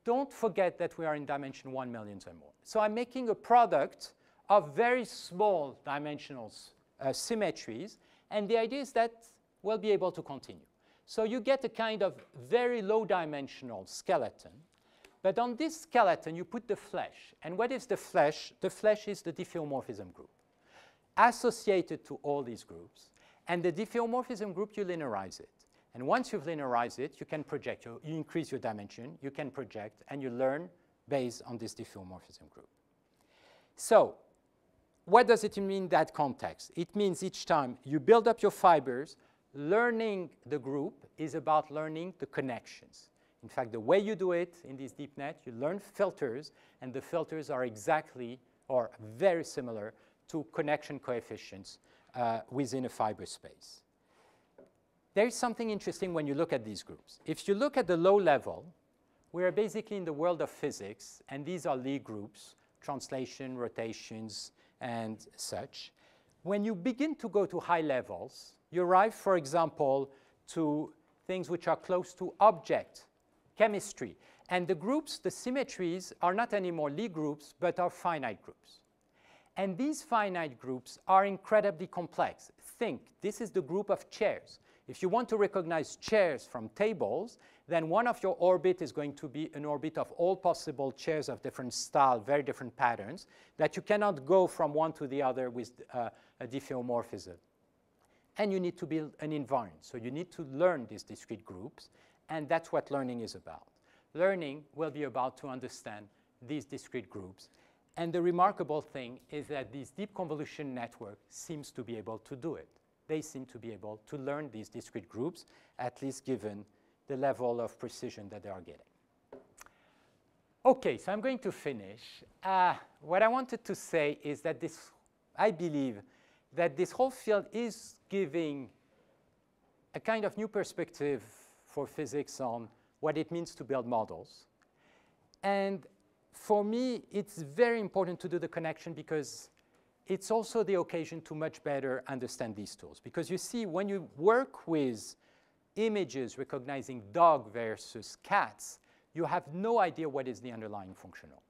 Don't forget that we are in dimension 1 million or more. So I'm making a product of very small dimensional symmetries, and the idea is that we'll be able to continue. So you get a kind of very low dimensional skeleton, but on this skeleton you put the flesh. And what is the flesh? The flesh is the diffeomorphism group associated to all these groups. And the diffeomorphism group, you linearize it. And once you've linearized it, you can project. You increase your dimension, you can project, and you learn based on this diffeomorphism group. So what does it mean in that context? It means each time you build up your fibers, learning the group is about learning the connections. In fact, the way you do it in this deep net, you learn filters, and the filters are exactly or very similar to connection coefficients within a fiber space. There is something interesting when you look at these groups. If you look at the low level, we are basically in the world of physics, and these are Lie groups, translation, rotations, and such. When you begin to go to high levels, you arrive, for example, to things which are close to object chemistry. And the groups, the symmetries, are not anymore Lie groups, but are finite groups. And these finite groups are incredibly complex. Think, this is the group of chairs. If you want to recognize chairs from tables, then one of your orbit is going to be an orbit of all possible chairs of different style, very different patterns, that you cannot go from one to the other with a diffeomorphism. And you need to build an invariant. So you need to learn these discrete groups, and that's what learning is about. Learning will be about to understand these discrete groups. And the remarkable thing is that this deep convolution network seems to be able to do it. They seem to be able to learn these discrete groups, at least given the level of precision that they are getting. Okay, so I'm going to finish. What I wanted to say is that I believe that this whole field is giving a kind of new perspective for physics on what it means to build models. And for me, it's very important to do the connection because it's also the occasion to much better understand these tools. Because you see, when you work with images recognizing dog versus cats, you have no idea what is the underlying functional.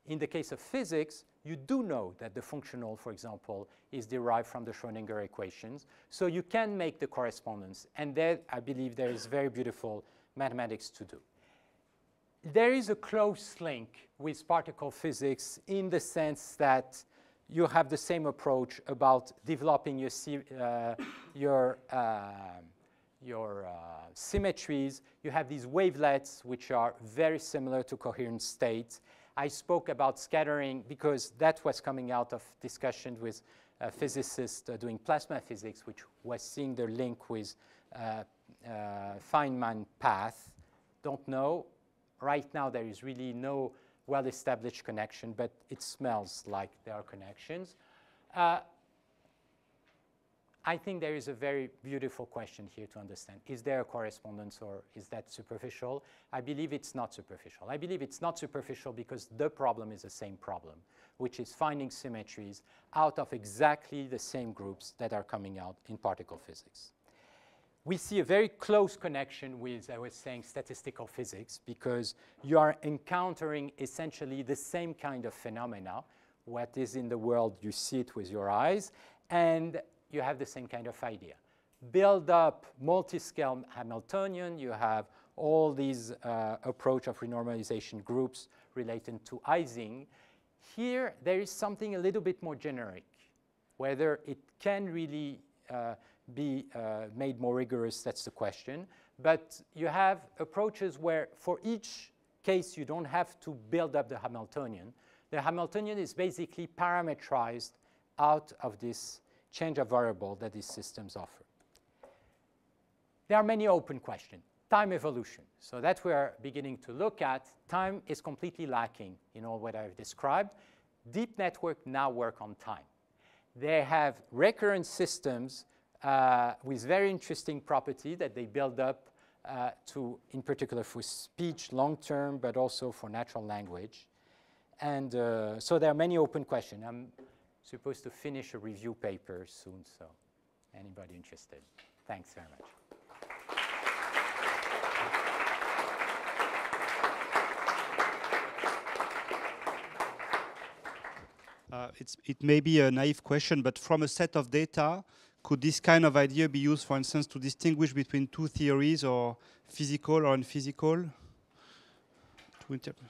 In the case of physics, you do know that the functional, for example, is derived from the Schrödinger equations. So you can make the correspondence. And there, I believe there is very beautiful mathematics to do. There is a close link with particle physics in the sense that you have the same approach about developing your symmetries. You have these wavelets, which are very similar to coherent states. I spoke about scattering because that was coming out of discussion with physicists doing plasma physics, which was seeing the link with Feynman path. Don't know. Right now, there is really no well-established connection, but it smells like there are connections. I think there is a very beautiful question here to understand. Is there a correspondence or is that superficial? I believe it's not superficial. I believe it's not superficial because the problem is the same problem, which is finding symmetries out of exactly the same groups that are coming out in particle physics. We see a very close connection with, I was saying, statistical physics because you are encountering essentially the same kind of phenomena. What is in the world, you see it with your eyes, and you have the same kind of idea. Build up multiscale Hamiltonian, you have all these approach of renormalization groups related to Ising. Here, there is something a little bit more generic, whether it can really be made more rigorous, that's the question. But you have approaches where for each case you don't have to build up the Hamiltonian. The Hamiltonian is basically parametrized out of this change of variable that these systems offer. There are many open questions. Time evolution. So that we are beginning to look at. Time is completely lacking in all what I've described. Deep network now work on time. They have recurrent systems with very interesting property that they build up to, in particular for speech long-term, but also for natural language. And so there are many open questions. I'm supposed to finish a review paper soon, so anybody interested? Thanks very much. It may be a naive question, but from a set of data, could this kind of idea be used, for instance, to distinguish between two theories or physical or unphysical? To interpret?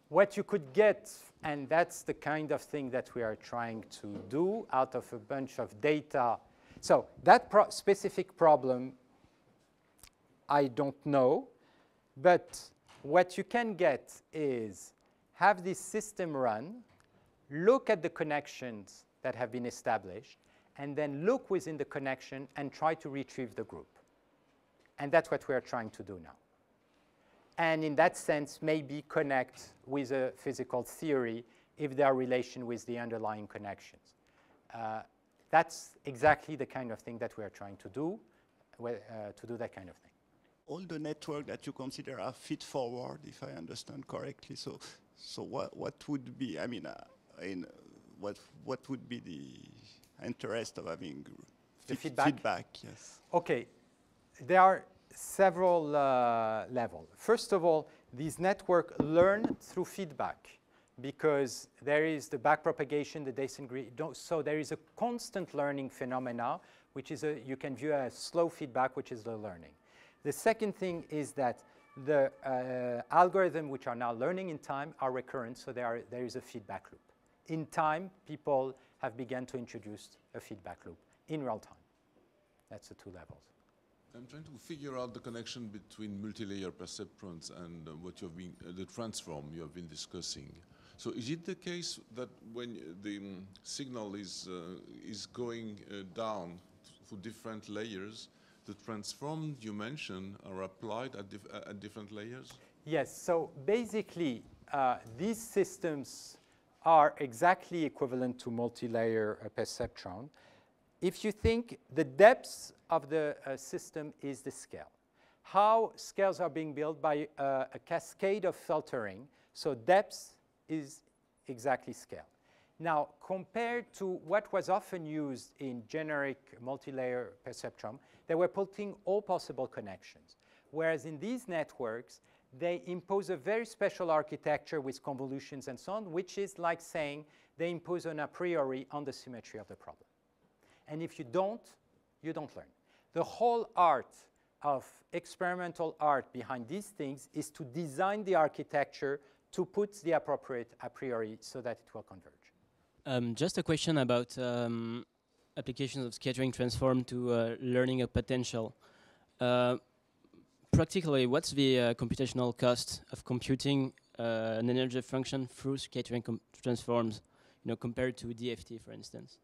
What you could get, and that's the kind of thing that we are trying to do out of a bunch of data. So that specific problem, I don't know. But what you can get is have this system run, look at the connections that have been established, and then look within the connection and try to retrieve the group. And that's what we are trying to do now. And in that sense, maybe connect with a physical theory if there are relation with the underlying connections. That's exactly the kind of thing that we are trying to do that kind of thing. All the network that you consider are feed-forward, if I understand correctly. So what would be, I mean, what would be the interest of having feedback? Yes. Okay, there are several levels. First of all, these networks learn through feedback because there is the backpropagation, the descent grid. So there is a constant learning phenomena, which is you can view as slow feedback, which is the learning. The second thing is that the algorithms which are now learning in time are recurrent, so there is a feedback loop. In time, people have begun to introduce a feedback loop in real time. That's the two levels. I'm trying to figure out the connection between multi-layer perceptrons and what you've been, the transform you have been discussing. So is it the case that when the signal is going down through different layers, the transforms you mentioned are applied at different layers? Yes, so basically these systems are exactly equivalent to multi-layer perceptron. If you think the depth of the system is the scale. How scales are being built by a cascade of filtering, so depth is exactly scale. Now, compared to what was often used in generic multi-layer perceptron, they were putting all possible connections. Whereas in these networks, they impose a very special architecture with convolutions and so on, which is like saying they impose an a priori on the symmetry of the problem. And if you don't learn. The whole art of experimental art behind these things is to design the architecture to put the appropriate a priori so that it will converge. Just a question about applications of scattering transform to learning a potential. Practically, what's the computational cost of computing an energy function through scattering transforms, compared to DFT, for instance?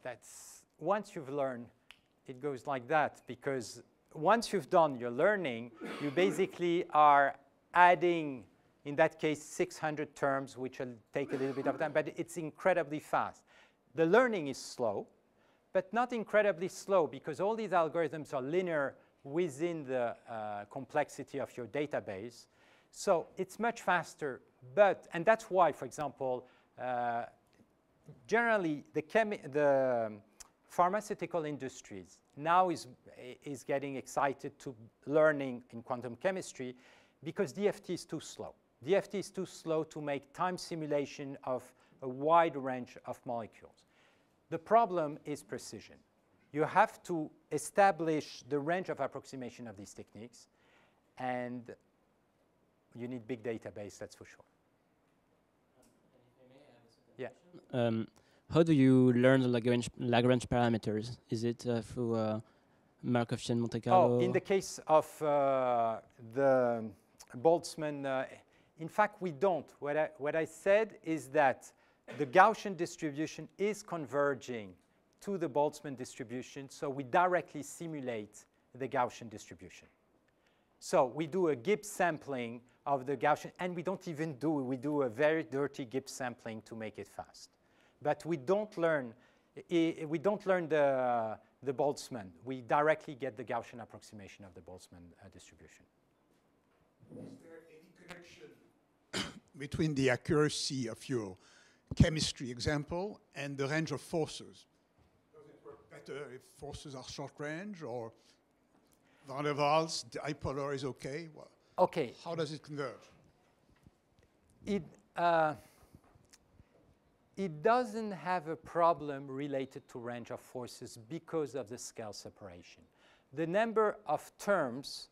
That's once you've learned, it goes like that, because once you've done your learning, you basically are adding, in that case, 600 terms, which will take a little bit of time, but it's incredibly fast. The learning is slow, but not incredibly slow, because all these algorithms are linear within the complexity of your database. So it's much faster, and that's why, for example, generally the pharmaceutical industries now is getting excited to learning in quantum chemistry because DFT is too slow. DFT is too slow to make time simulation of a wide range of molecules. The problem is precision. You have to establish the range of approximation of these techniques, and you need big database, that's for sure. Yeah. How do you learn the Lagrange parameters? Is it through Markov chain Monte Carlo? Oh, in the case of the Boltzmann, in fact, we don't. What I said is that the Gaussian distribution is converging to the Boltzmann distribution, so we directly simulate the Gaussian distribution. So we do a Gibbs sampling of the Gaussian, and we do a very dirty Gibbs sampling to make it fast. But we don't learn the Boltzmann. We directly get the Gaussian approximation of the Boltzmann distribution. Is there any connection between the accuracy of your chemistry example and the range of forces? Does it work better if forces are short range, or van der Waals, dipolar is okay? Well, okay. How does it converge? It doesn't have a problem related to range of forces because of the scale separation. The number of terms,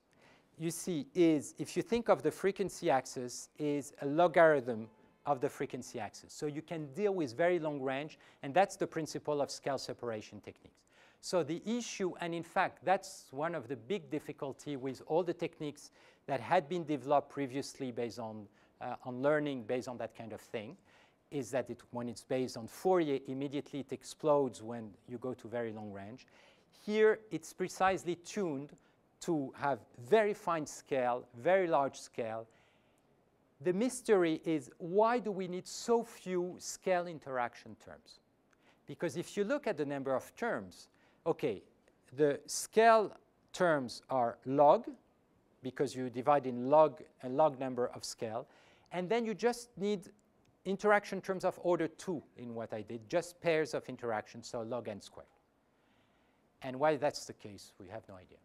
you see, is, if you think of the frequency axis, is a logarithm of the frequency axis. So you can deal with very long range, and that's the principle of scale separation techniques. So the issue, and in fact, that's one of the big difficulty with all the techniques that had been developed previously based on learning based on that kind of thing, is that when it's based on Fourier, immediately it explodes when you go to very long range. Here, it's precisely tuned to have very fine scale, very large scale. The mystery is, why do we need so few scale interaction terms? Because if you look at the number of terms, okay, the scale terms are log, because you divide in log a log number of scale, and then you just need interaction terms of order 2 in what I did, just pairs of interactions, so log n squared. And why that's the case, we have no idea.